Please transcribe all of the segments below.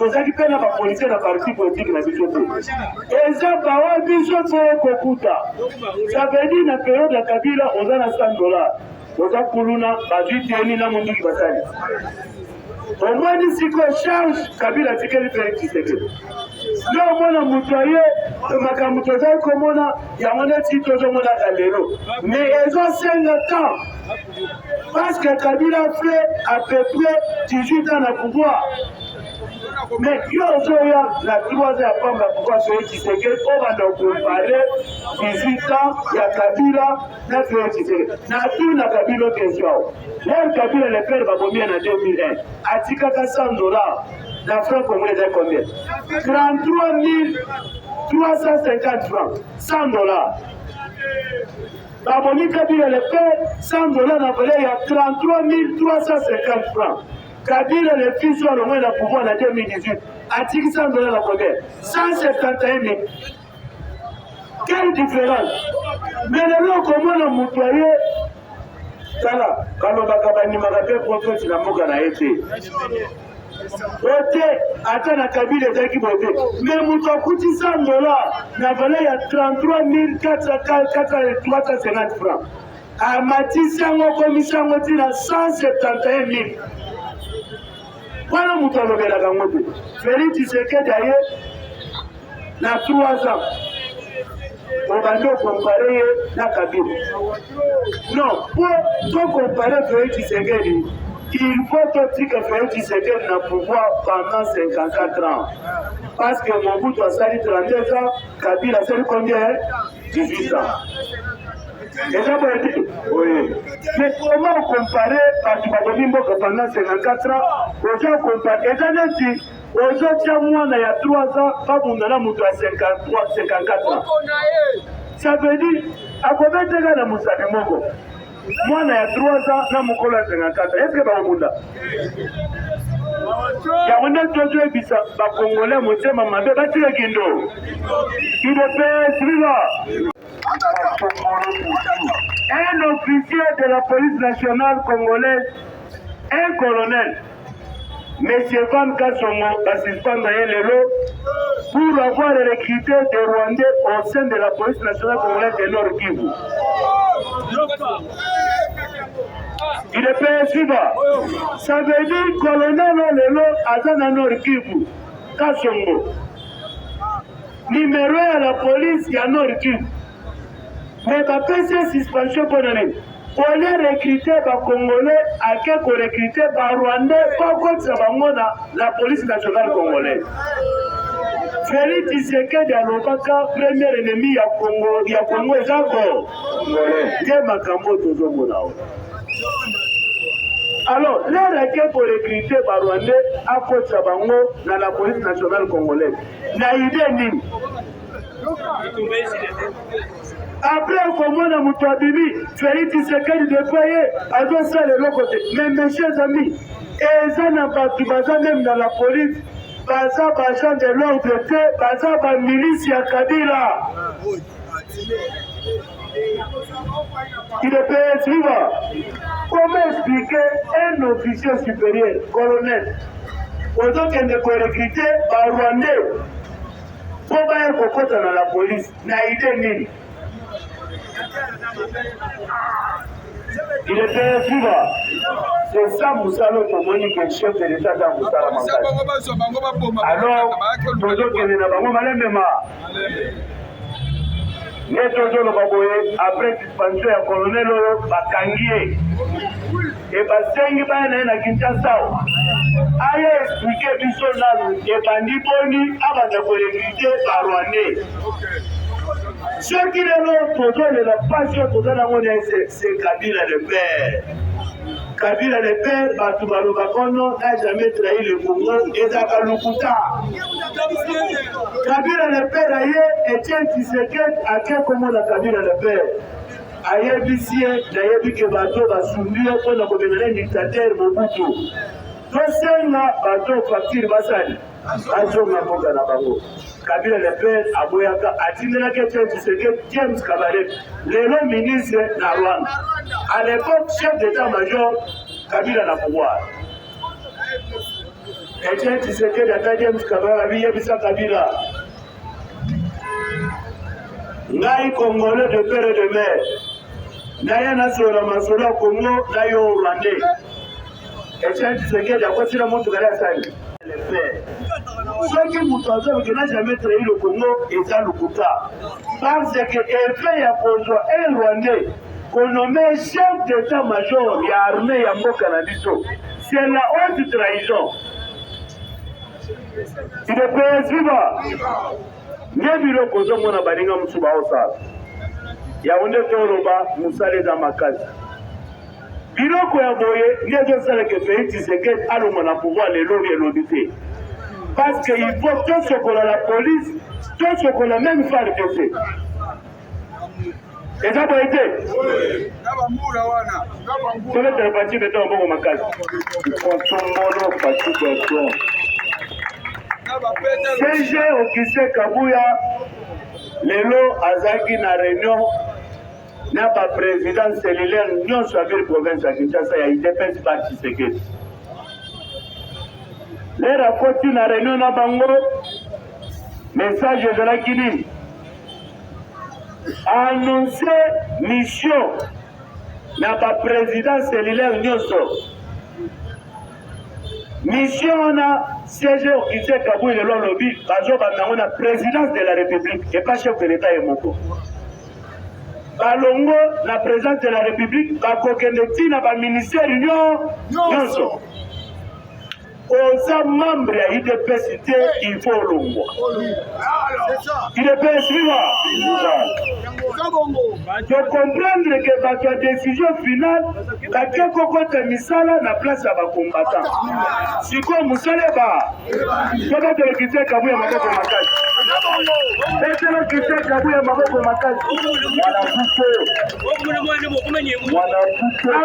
tozaki mpe na bapolisier na parti politique na biso te eza bawa biso te kokuta ça veut dire na période ya Kabila oza na $100 oza kuluna bazwi teni na monduki basali omwani siko charge Kabila tikeli Félix Tshisekedi nde omona moto aye makambo tozali komona yango neti tozomonaka lelo mais ezosenga temps parce que Kabila fait à peu près 18 ans na pouvoir mais yo ozoya na 3 ans ya pamba pouvoir Félix Tshisekedi obanda comparer 18 ans ya Kabila na Félix Tshisekedi na tout na Kabila question l'air Kabila le père babomi na 2001 atikaka $100 la franc congolais est combien? 33 350 francs, $100. Baboni Kabila le père, $100 n'a valeur il y a 33 350 francs. Kabila le fils soit le moins de pouvoir en 2018. A-t-il $100 la combien? 171 000. Quelle différence? Mais le nom comment on a moutoyé? Kala, quand on va cabani magape pour que tu n'as pas gagné. Ote ata na Kabila ezaki bote mais moto akuti $100 na valeur ya 33 450 francs amatisi yango komisi yango ntina 171 000 wana moto alobelaka yango te Félix Tshisekedi aye na 3 ans obandi okompare ye na Kabila non po tokompare Félix Tshisekedi il faut aussi que Félix Tshisekedi na pouvoir pendant 54 ans. Parce que Mobutu a sali 32 ans, Kabila a sali combien? 18 ans. Et ça peut être... Oui. Mais comment comparer à Tubabomimbo pendant 54 ans? Aujourd'hui, comparer. Et ça veut dire, aujourd'hui, moi, il y a 3 ans, pas mon nana Moutou à 54 ans. Ça veut dire, à combien de temps la Moussade Moko? Moi, il y a 3 ans, na mukolo à 54. Est-ce que va au monde? Il y a un autre jour, il y a un Congolais, monsieur, maman, il y a un Kindo. Il est suivant. Un officier de la police nationale congolaise, un colonel, monsieur Van Kassongo, assistant d'Ayelelo, pour avoir recruté des Rwandais au sein de la police nationale congolaise de Nord Kivu. Il est payé suivant. Ça veut dire que le colonel Lelo Azana Nord Kivu, Kassongo. Numéro 1 à la police, il y a Nord Kivu. Mais la PC suspension pour donner. On est recruté par Congolais, à quelques recrutés par Rwandais, pas contre la police nationale congolaise. Félix Tshisekedi alobaka premier ennemi ya Congo ezako nde makambo tozomona awa. Alors, l'air ake pour recruter par Rwandais akotisa bango na la police nationale congolaise. Na idée nini? Après, comment on a moutouabimi, Félix Tshisekedi de payer, à ça de l'autre côté. Mais mes chers amis, et ça n'a pas tout ça même dans la police. Baza Bajan de l'ordre de Baza Ba milice ya Kabila. Il est payé suivant. Comment expliquer un officier supérieur, colonel, autant qu'il ne peut recruter par Rwandais pour aller cocoter dans la police, n'a idée ni. Il est payé suivant. C'est ça Moussalo Tomoni que le chef de l'État dans Moussala Mangala. Alors, Tozo Kenenabango Malemema. Mais Tozo Lobaboye, après suspension à colonel Bakangié. Et Basengi Bana na Kinshasa. Aye expliqué Bissonal et Bandiboni avant de recruter par Rwandais. Ce qui est là, Tozo de la passion, Tozo c'est Kabila le père. Kabila le père, Batubalo Bakono n'a jamais trahi le Congo et Zakalukuta. Kabila le père aye, Etienne Tshisekedi a quel comment la Kabila le père. Aye Bissie, d'ailleurs, que Bato va soumbrir pour le gouvernement dictateur Mobutu. Tosenga Bato Fakir Basali. Azo Maboga na Bango. Kabila le père, Aboyaka, Atinela Etienne Tshisekedi, James Kabaré, le ministre na Rwanda. À l'époque, chef d'état-major, Kabila n'a pouvoir. Etienne Tshisekedi atadie msikabala biyebisa Kabila. Ngai Congolais de père et de mère. Naya nasola masola Congo na yo Rwandais. Etienne Tshisekedi akwasila moto kala sali. Le père. Ceux qui m'ont dit que n'a jamais trahi le Congo et ça le Kouta. Parce que effet ya kozwa un Rwandais qu'on nommait chef d'état-major ya armée ya mboka na biso. C'est la haute trahison. Il est président. Nebilo kozo mona balinga musuba osala. Ya onde toroba musale za makazi. Biloko ya boye ngezo sala ke Félix Tshisekedi alomo na pouvoir le lobby et l'obité. Parce qu'il faut tout ce qu'on a la police, tout ce qu'on a même fait le PC. Et ça peut être. Tout le temps, parti de temps, bon, ma case. CG Okise Kabuya, Lelo Azaki na réunion, n'a pas président cellulaire, non sur la province à Kinshasa, il y a une dépense partie Tshisekedi. Les rapports na réunion na bango, message de la Guinée. Annoncer mission n'a pas président cellulaire nyonso. Mission na siège au Kise Kabou et le lobby, bazo banango na présidence de la République et pas chef de l'État et moko. Balongo la présidence de la République, bakokende na ba ministère nyonso. Aux membres à IDPS, il faut l'ombo. IDPS, de comprendre que la décision finale, la Kekoko Misala na place à combattant. Si quoi Moussaleba, peut-être le Kité Kabouya Maboko Makaz. Peut-être le Kité Kabouya Maboko Makaz. On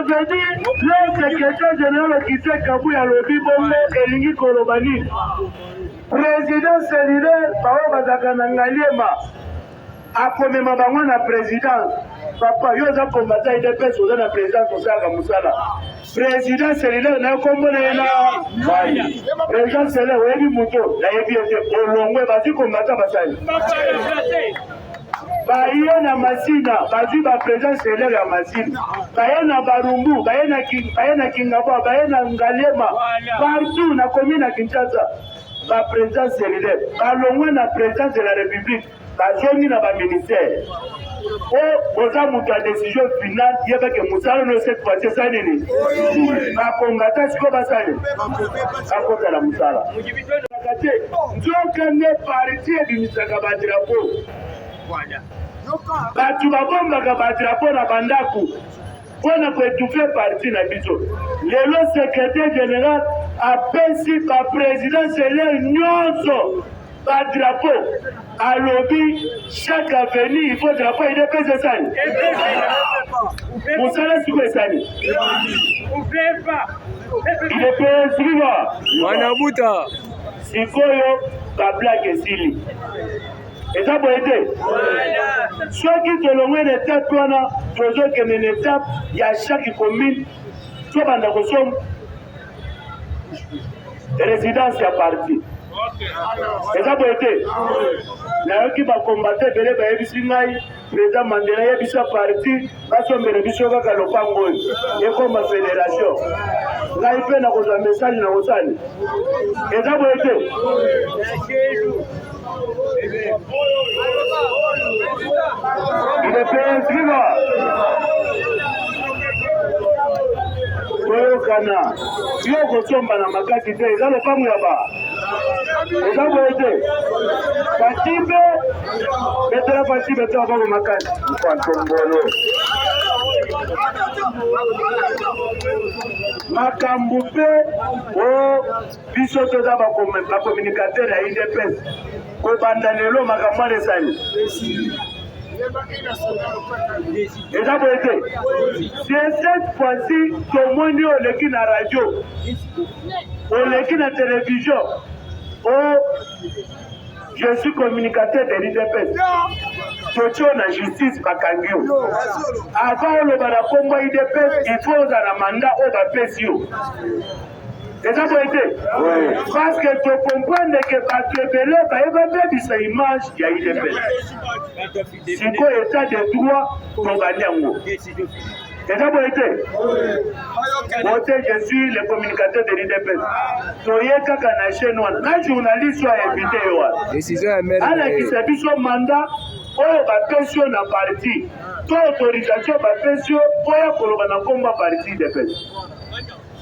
veut dire, le secrétaire général Kité Kabouya Lobi Bombo. Elingi Kolobani, président cellulaire, Pao Bazakanangaliema, a comme ma président, papa, Yosa combattant des personnes dans la présidence sociale à Moussala. Président cellulaire, n'a combattu la président cellulaire, oui, Mouto, la EBS, au long, vas-y combattant Bassaï. Baye na Masina, bazi ba président cellulaire ya Masina. Baye na Barumbu, baye na Kingaba, baye na Ngalema, partout na commune à Kinshasa. Ba président cellulaire, balongwe na président de la République, bazongi na ba ministère. Oh, oza mutu a décision finale, yeba ke musalo no cette fois ça nini. Ba combattant siko basali. Akota la musala. Kate, nzoka ne parti du misaka ba drapeau. Batu babombaka badrapo na bandaku pona koetufe parti na biso. Lelo secrétaire général apesi ba président cellulaire nyonso badrapo alobi chaque avenue il faut drapo ide pese sani musala siko esani ide pese viva wanabuta sikoyo bablake esili. Et ça peut être. Ceux qui te l'ont une étape, toujours qu'il y a une étape, il y a chaque commune, tout le monde résidence à parti. Et ça peut être. Là, qui va combattre, président Mandela, il y a parti, parce que le bichot va le pango. Et comme fédération. Là, il fait un message dans le salle. Et ça peut être. Il est fait inscrire. Kana. Yo kosomba na makati te, ezalo pamu ya ba. Ezalo ete. Patibe, betela patibe te abako makati. Kwa tombolo. Makambu pe, o biso toza ba communicateur ya IDPS. Ko bandanelo makambo lesani. Et ça peut être. C'est cette fois-ci que moi nous on est na radio, on est na télévision. Oh, je suis communicateur de l'IDPS. Je suis en justice Bakangio. Avant le barakomba IDPS, il faut un mandat au Bapesio. Et ça doit être. Parce que tu comprends que Batebele, ça image, il y a UDPS. C'est quoi l'état de droit pour gagner? Et ça doit être. Moi, je suis le communicateur de l'UDPS. Soyez kakana chez nous. La journaliste soit invité. Alors qu'il s'agit de mandat, oyo bapesio na parti to autorisation bapesio oyo koloba na komba parti de pes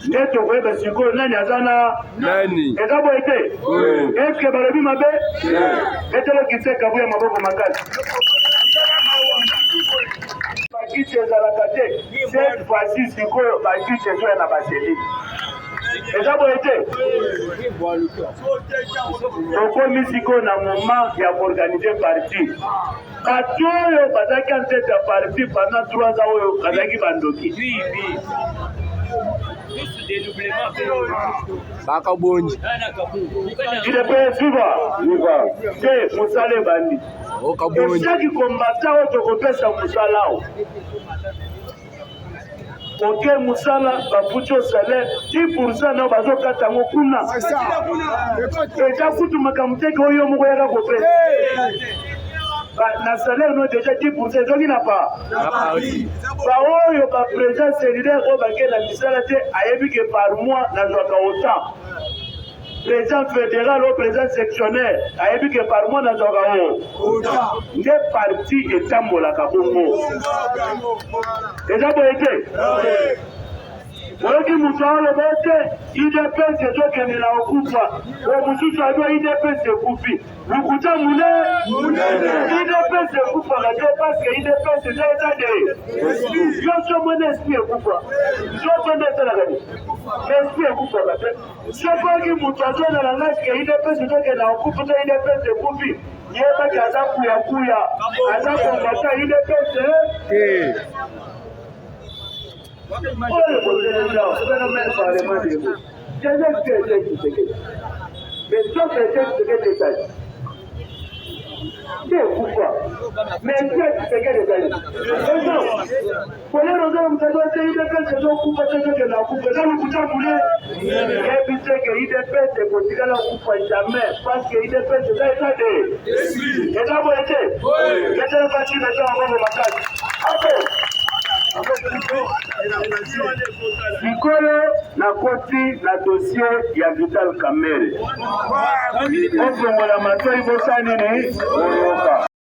neto kweba siko nani azana nani ekabo ete eske balobi mabe etelo kiseka buya maboko makasi bakiti ezalaka te cette fois-ci sikoyo bakiti ezoya na baseli ekabo ete tokomi sikoyo na moment ya koorganize parti bato oyo bazalaki en tête ya parti pendant 3 ans oyo bazalaki bandoki bakabonji UDPS viva te mosala ebandi esaki kombata oyo tokopesa mosala o oke mosala bafuti o salaire 10% nao bazokata yango kuna eza kutu makambo teke oyo moko yaka kopesa na salaire no déjà 10% ezoki na pa baoyo baprésident sélidaire oyo bakei na misala te ayebi ke par mois nazwaka autant président fédéral oyo président sectionnaire ayebi ke par mois nazwaka o nde parti etambolaka bongo eza boye te oyoki moto aloba te UDPS ezokende na okufa oyo mosusu abi UDPS ekufi lukuta munene UDPS ekufaka te parceke UDPS eza eta de nyonso mona esprit ekufa nyonso nde esalaka te esprit ekufaka te soki oyoki moto azonala ngasi ke UDPS ezokende na okufa te UDPS ekufi yebaki aza kuyakuya aza kombata UDPS oyo koteleza phénomène parlement de vous j'ai expliqué mais sauf que c'est détaillé c'est pourquoi mais c'est détaillé non pour les raisons comme ça doit être UDPS c'est donc couper ce que la coupe là le bouton voulait et puis c'est que UDPS c'est pour dire la coupe jamais parce que UDPS c'est ça et ça va être c'est une partie de ça on va vous mater après Sikolo na koti na dossier ya Vital Kamerhe. Ofongola matoi bosani ni oyoka.